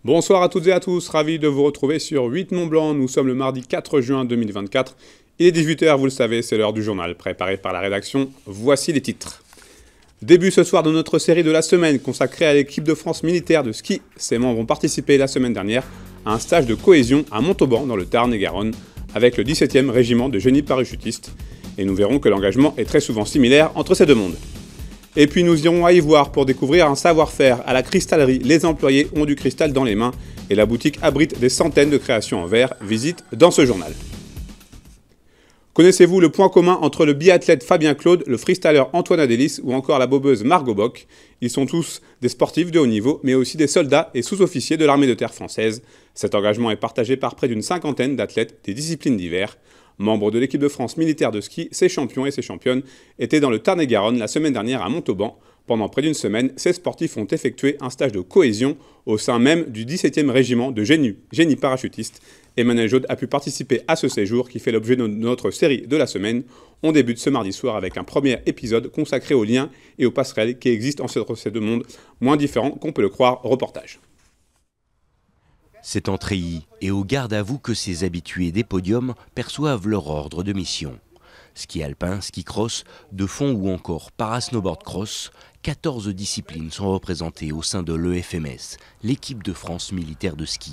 Bonsoir à toutes et à tous, ravi de vous retrouver sur 8 Mont Blanc. Nous sommes le mardi 4 juin 2024. Il est 18h, vous le savez, c'est l'heure du journal préparé par la rédaction. Voici les titres. Début ce soir de notre série de la semaine consacrée à l'équipe de France militaire de ski. Ses membres ont participé la semaine dernière à un stage de cohésion à Montauban dans le Tarn-et-Garonne avec le 17e régiment de génie parachutiste. Et nous verrons que l'engagement est très souvent similaire entre ces deux mondes. Et puis nous irons à Ivoire pour découvrir un savoir-faire. À la cristallerie, les employés ont du cristal dans les mains et la boutique abrite des centaines de créations en verre. Visite dans ce journal. Connaissez-vous le point commun entre le biathlète Fabien Claude, le freestyler Antoine Adélis ou encore la bobeuse Margot Bock? Ils sont tous des sportifs de haut niveau, mais aussi des soldats et sous-officiers de l'armée de terre française. Cet engagement est partagé par près d'une cinquantaine d'athlètes des disciplines divers. Membres de l'équipe de France militaire de ski, ces champions et ces championnes étaient dans le Tarn-et-Garonne la semaine dernière à Montauban. Pendant près d'une semaine, ces sportifs ont effectué un stage de cohésion au sein même du 17e régiment de génie parachutiste. Emmanuel Jaude a pu participer à ce séjour qui fait l'objet de notre série de la semaine. On débute ce mardi soir avec un premier épisode consacré aux liens et aux passerelles qui existent entre ces deux mondes, moins différents qu'on peut le croire. Reportage. C'est en treillis et au garde à vous que ces habitués des podiums perçoivent leur ordre de mission. Ski alpin, ski cross, de fond ou encore para-snowboard cross, 14 disciplines sont représentées au sein de l'EFMS, l'équipe de France militaire de ski.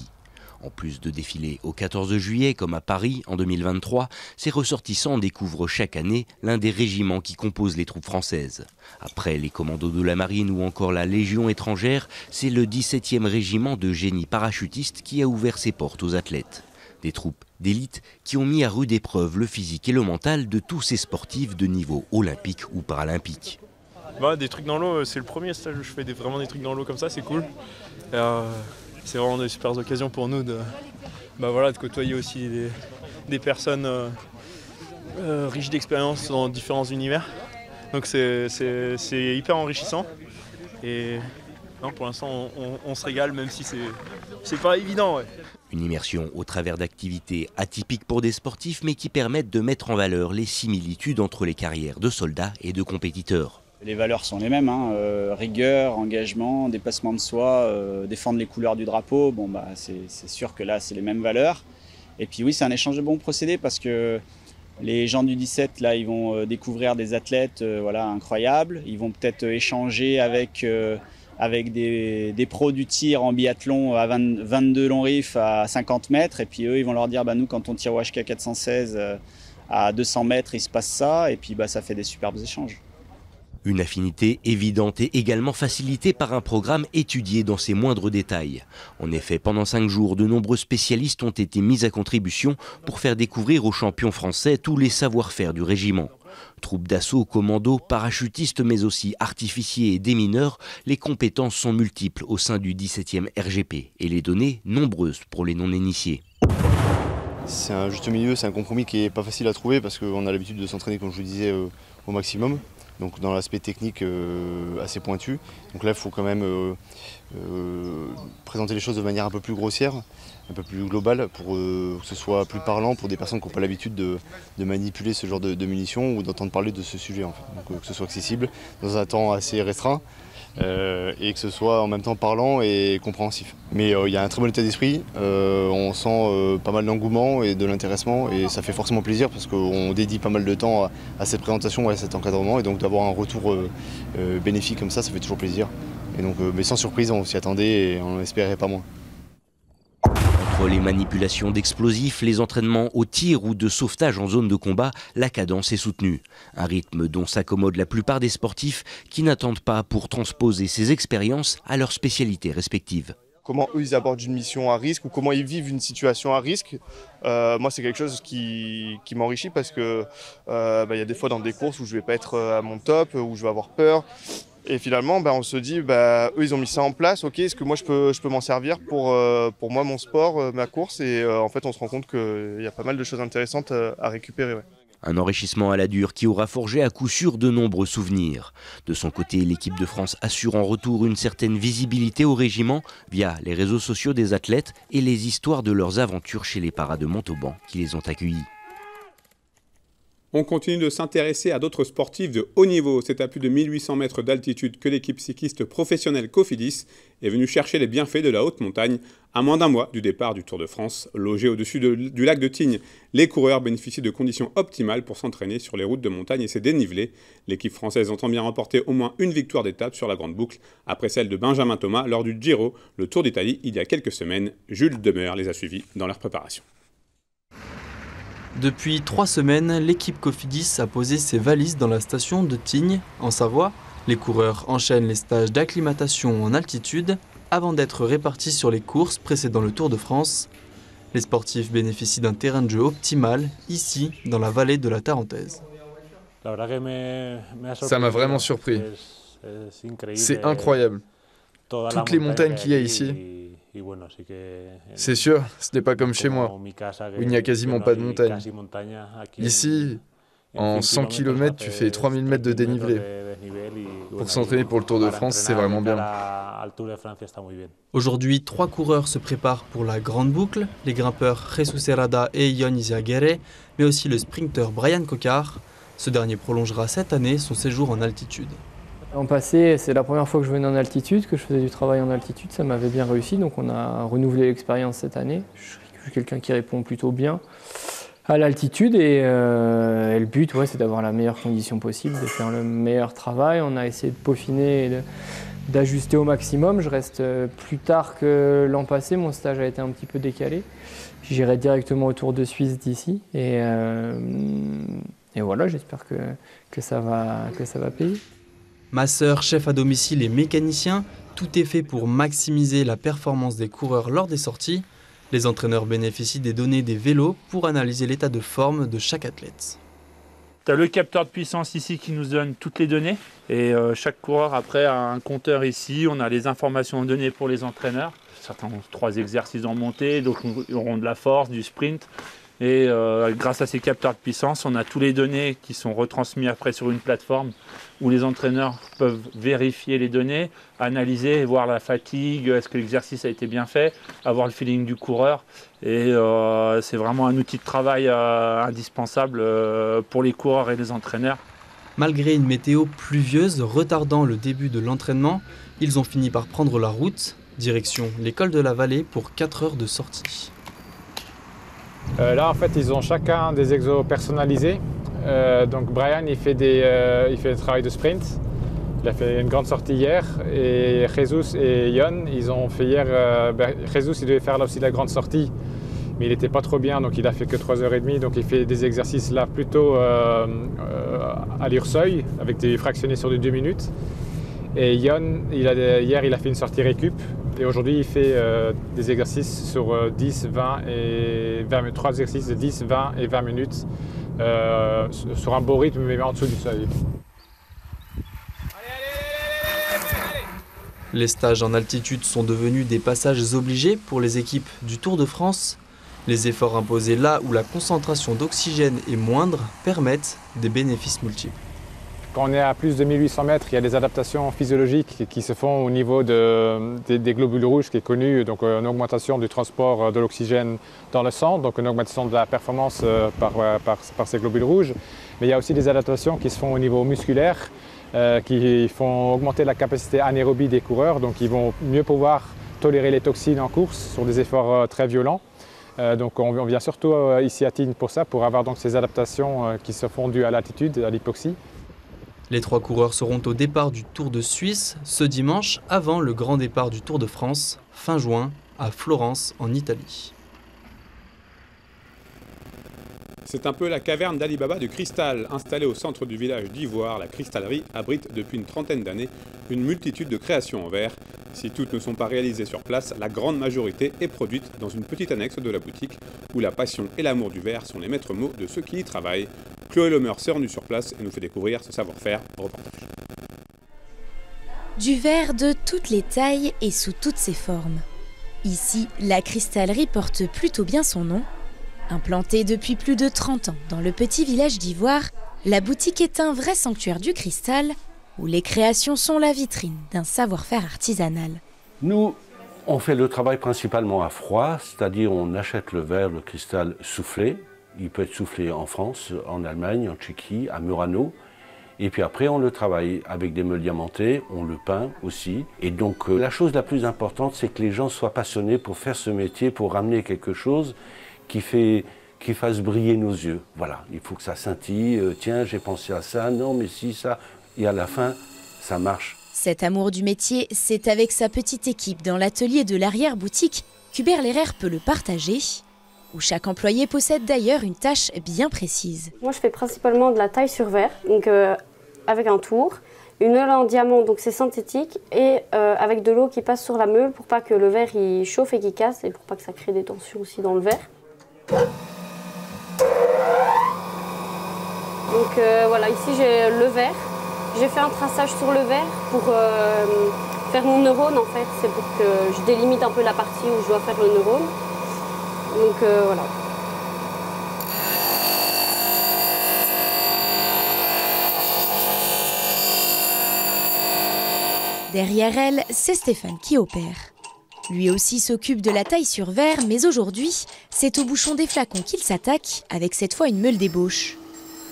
En plus de défiler au 14 juillet comme à Paris en 2023, ces ressortissants découvrent chaque année l'un des régiments qui composent les troupes françaises. Après les commandos de la marine ou encore la Légion étrangère, c'est le 17e régiment de génie parachutiste qui a ouvert ses portes aux athlètes. Des troupes d'élite qui ont mis à rude épreuve le physique et le mental de tous ces sportifs de niveau olympique ou paralympique. Des trucs dans l'eau, c'est le premier stage où je fais vraiment des trucs dans l'eau comme ça, c'est cool. C'est vraiment des super occasions pour nous de côtoyer aussi des personnes riches d'expérience dans différents univers. Donc c'est hyper enrichissant. Et non, pour l'instant, on se régale, même si c'est pas évident. Ouais. Une immersion au travers d'activités atypiques pour des sportifs, mais qui permettent de mettre en valeur les similitudes entre les carrières de soldats et de compétiteurs. Les valeurs sont les mêmes, rigueur, engagement, dépassement de soi, défendre les couleurs du drapeau. C'est sûr que là, c'est les mêmes valeurs. Et puis oui, c'est un échange de bons procédés parce que les gens du 17, là, ils vont découvrir des athlètes incroyables. Ils vont peut-être échanger avec des pros du tir en biathlon à 22 longs riffs à 50 mètres. Et puis eux, ils vont leur dire, nous, quand on tire au HK 416 à 200 mètres, il se passe ça. Et puis ça fait des superbes échanges. Une affinité évidente et également facilitée par un programme étudié dans ses moindres détails. En effet, pendant 5 jours, de nombreux spécialistes ont été mis à contribution pour faire découvrir aux champions français tous les savoir-faire du régiment. Troupes d'assaut, commandos, parachutistes, mais aussi artificiers et démineurs, les compétences sont multiples au sein du 17e RGP et les données nombreuses pour les non-initiés. C'est un juste milieu, c'est un compromis qui n'est pas facile à trouver parce qu'on a l'habitude de s'entraîner, comme je vous disais, au maximum. Donc dans l'aspect technique assez pointu. Donc là, il faut quand même présenter les choses de manière un peu plus grossière, un peu plus globale, pour que ce soit plus parlant pour des personnes qui n'ont pas l'habitude de manipuler ce genre de munitions ou d'entendre parler de ce sujet. En fait. Donc que ce soit accessible dans un temps assez restreint et que ce soit en même temps parlant et compréhensif. Mais il y a un très bon état d'esprit, on sent pas mal d'engouement et de l'intéressement et ça fait forcément plaisir parce qu'on dédie pas mal de temps à cette présentation et à cet encadrement et donc d'avoir un retour bénéfique comme ça fait toujours plaisir. Et donc, mais sans surprise, on s'y attendait et on n'en espérait pas moins. Entre les manipulations d'explosifs, les entraînements au tir ou de sauvetage en zone de combat, la cadence est soutenue. Un rythme dont s'accommodent la plupart des sportifs qui n'attendent pas pour transposer ces expériences à leurs spécialités respectives. Comment eux ils abordent une mission à risque ou comment ils vivent une situation à risque. Moi c'est quelque chose qui m'enrichit parce que y a des fois dans des courses où je vais pas être à mon top, où je vais avoir peur. Et finalement, on se dit, eux, ils ont mis ça en place. Ok, est-ce que moi, je peux m'en servir pour moi, mon sport, ma course. Et en fait, on se rend compte qu'il y a pas mal de choses intéressantes à récupérer. Ouais. Un enrichissement à la dure qui aura forgé à coup sûr de nombreux souvenirs. De son côté, l'équipe de France assure en retour une certaine visibilité au régiment via les réseaux sociaux des athlètes et les histoires de leurs aventures chez les paras de Montauban qui les ont accueillis. On continue de s'intéresser à d'autres sportifs de haut niveau. C'est à plus de 1800 mètres d'altitude que l'équipe cycliste professionnelle Cofidis est venue chercher les bienfaits de la haute montagne À moins d'un mois du départ du Tour de France, logés au-dessus du lac de Tignes, les coureurs bénéficient de conditions optimales pour s'entraîner sur les routes de montagne et ses dénivelés. L'équipe française entend bien remporter au moins une victoire d'étape sur la Grande Boucle, après celle de Benjamin Thomas lors du Giro, le Tour d'Italie, il y a quelques semaines. Jules Demeure les a suivis dans leur préparation. Depuis 3 semaines, l'équipe Cofidis a posé ses valises dans la station de Tignes, en Savoie. Les coureurs enchaînent les stages d'acclimatation en altitude avant d'être répartis sur les courses précédant le Tour de France. Les sportifs bénéficient d'un terrain de jeu optimal, ici, dans la vallée de la Tarentaise. Ça m'a vraiment surpris. C'est incroyable. Toutes les montagnes qu'il y a ici. C'est sûr, ce n'est pas comme chez moi, où il n'y a quasiment pas de montagne. Ici, en 100 km, tu fais 3000 mètres de dénivelé. Pour s'entraîner pour le Tour de France, c'est vraiment bien. Aujourd'hui, 3 coureurs se préparent pour la Grande Boucle, les grimpeurs Jesus Herrada et Ion Izagirre, mais aussi le sprinter Brian Cocard. Ce dernier prolongera cette année son séjour en altitude. En passé, c'est la première fois que je venais en altitude, que je faisais du travail en altitude, ça m'avait bien réussi, donc on a renouvelé l'expérience cette année. Je suis quelqu'un qui répond plutôt bien à l'altitude et le but, c'est d'avoir la meilleure condition possible, de faire le meilleur travail. On a essayé de peaufiner et d'ajuster au maximum. Je reste plus tard que l'an passé, mon stage a été un petit peu décalé. J'irai directement au Tour de Suisse d'ici et voilà, j'espère que ça va payer. Masseur, chef à domicile et mécanicien, tout est fait pour maximiser la performance des coureurs lors des sorties. Les entraîneurs bénéficient des données des vélos pour analyser l'état de forme de chaque athlète. Tu as le capteur de puissance ici qui nous donne toutes les données. Et chaque coureur après a un compteur ici. On a les informations données pour les entraîneurs. Certains ont 3 exercices en montée, d'autres auront de la force, du sprint. Et grâce à ces capteurs de puissance, on a tous les données qui sont retransmises après sur une plateforme où les entraîneurs peuvent vérifier les données, analyser, voir la fatigue, est-ce que l'exercice a été bien fait, avoir le feeling du coureur. Et c'est vraiment un outil de travail indispensable pour les coureurs et les entraîneurs. Malgré une météo pluvieuse retardant le début de l'entraînement, ils ont fini par prendre la route, direction l'école de la Vallée pour 4 heures de sortie. Là, en fait, ils ont chacun des exos personnalisés. Donc Brian, il fait le travail de sprint. Il a fait une grande sortie hier. Et Jesus et Ion, ils ont fait hier... Jesus, il devait faire là aussi la grande sortie, mais il n'était pas trop bien, donc il a fait que 3h30. Donc il fait des exercices là plutôt à l'URSSEUI, avec des fractionnés sur des 2 minutes. Et Ion, hier, il a fait une sortie récup. Et aujourd'hui, il fait des exercices sur 10, 20 et 20, 3 exercices de 10, 20 et 20 minutes sur un beau rythme, mais en dessous du seuil. Les stages en altitude sont devenus des passages obligés pour les équipes du Tour de France. Les efforts imposés là où la concentration d'oxygène est moindre permettent des bénéfices multiples. Quand on est à plus de 1800 mètres, il y a des adaptations physiologiques qui se font au niveau des globules rouges qui est connu, donc une augmentation du transport de l'oxygène dans le sang, donc une augmentation de la performance par ces globules rouges. Mais il y a aussi des adaptations qui se font au niveau musculaire, qui font augmenter la capacité anaérobie des coureurs, donc ils vont mieux pouvoir tolérer les toxines en course sur des efforts très violents. Donc on vient surtout ici à Tignes pour ça, pour avoir donc ces adaptations qui se font dues à l'altitude, à l'hypoxie. Les 3 coureurs seront au départ du Tour de Suisse ce dimanche avant le grand départ du Tour de France, fin juin, à Florence, en Italie. C'est un peu la caverne d'Ali Baba de cristal. Installée au centre du village d'Ivoire, la cristallerie abrite depuis une trentaine d'années une multitude de créations en verre. Si toutes ne sont pas réalisées sur place, la grande majorité est produite dans une petite annexe de la boutique où la passion et l'amour du verre sont les maîtres mots de ceux qui y travaillent. Chloé Lemer s'est rendue sur place et nous fait découvrir ce savoir-faire. Reportage. Du verre de toutes les tailles et sous toutes ses formes. Ici, la cristallerie porte plutôt bien son nom. Implantée depuis plus de 30 ans dans le petit village d'Ivoire, la boutique est un vrai sanctuaire du cristal où les créations sont la vitrine d'un savoir-faire artisanal. Nous, on fait le travail principalement à froid, c'est-à-dire on achète le verre, le cristal soufflé. Il peut être soufflé en France, en Allemagne, en Tchéquie, à Murano. Et puis après, on le travaille avec des meules diamantées, on le peint aussi. Et donc, la chose la plus importante, c'est que les gens soient passionnés pour faire ce métier, pour ramener quelque chose qui fasse briller nos yeux. Voilà, il faut que ça scintille. Tiens, j'ai pensé à ça, non, mais si, ça. Et à la fin, ça marche. Cet amour du métier, c'est avec sa petite équipe dans l'atelier de l'arrière-boutique qu'Hubert Lehrer peut le partager, où chaque employé possède d'ailleurs une tâche bien précise. Moi, je fais principalement de la taille sur verre, donc avec un tour, une meule en diamant, donc c'est synthétique, et avec de l'eau qui passe sur la meule pour pas que le verre il chauffe et qu'il casse, et pour pas que ça crée des tensions aussi dans le verre. Donc voilà, ici j'ai le verre. J'ai fait un traçage sur le verre pour faire mon neurone en fait. C'est pour que je délimite un peu la partie où je dois faire le neurone. Donc voilà. Derrière elle, c'est Stéphane qui opère. Lui aussi s'occupe de la taille sur verre, mais aujourd'hui, c'est au bouchon des flacons qu'il s'attaque, avec cette fois une meule d'ébauche.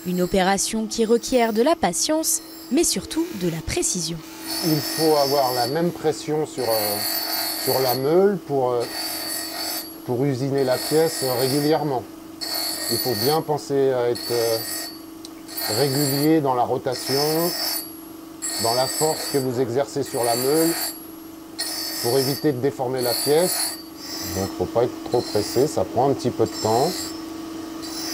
Une opération qui requiert de la patience, mais surtout de la précision. Il faut avoir la même pression sur la meule pour usiner la pièce régulièrement. Il faut bien penser à être régulier dans la rotation, dans la force que vous exercez sur la meule, pour éviter de déformer la pièce. Donc il ne faut pas être trop pressé, ça prend un petit peu de temps.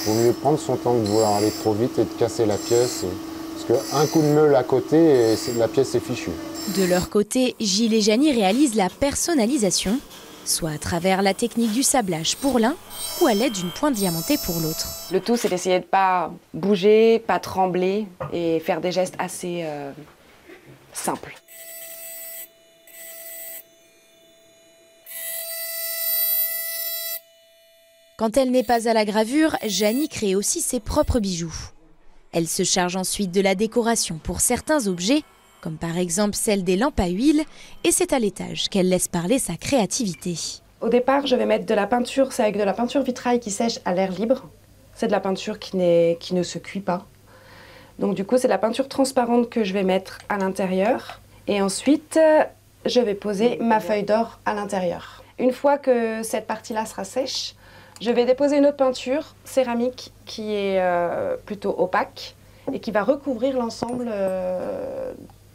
Il vaut mieux prendre son temps que de vouloir aller trop vite et de casser la pièce. Parce qu'un coup de meule à côté, et la pièce est fichue. De leur côté, Gilles et Janie réalisent la personnalisation, soit à travers la technique du sablage pour l'un ou à l'aide d'une pointe diamantée pour l'autre. Le tout, c'est d'essayer de ne pas bouger, pas trembler et faire des gestes assez simples. Quand elle n'est pas à la gravure, Janie crée aussi ses propres bijoux. Elle se charge ensuite de la décoration pour certains objets, comme par exemple celle des lampes à huile, et c'est à l'étage qu'elle laisse parler sa créativité. Au départ, je vais mettre de la peinture, c'est avec de la peinture vitrail qui sèche à l'air libre. C'est de la peinture qui ne se cuit pas. Donc du coup, c'est de la peinture transparente que je vais mettre à l'intérieur. Et ensuite, je vais poser ma feuille d'or à l'intérieur. Une fois que cette partie-là sera sèche, je vais déposer une autre peinture céramique qui est plutôt opaque et qui va recouvrir l'ensemble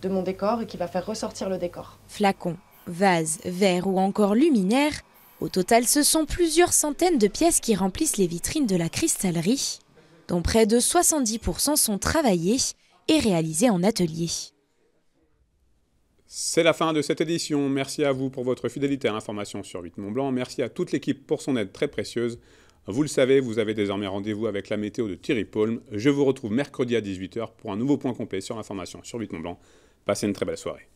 de mon décor et qui va faire ressortir le décor. Flacons, vases, verres ou encore luminaires, au total ce sont plusieurs centaines de pièces qui remplissent les vitrines de la cristallerie, dont près de 70% sont travaillées et réalisées en atelier. C'est la fin de cette édition. Merci à vous pour votre fidélité à l'information sur 8 Mont Blanc. Merci à toute l'équipe pour son aide très précieuse. Vous le savez, vous avez désormais rendez-vous avec la météo de Thierry Paulme. Je vous retrouve mercredi à 18 h pour un nouveau point complet sur l'information sur 8 Mont Blanc. Passez une très belle soirée.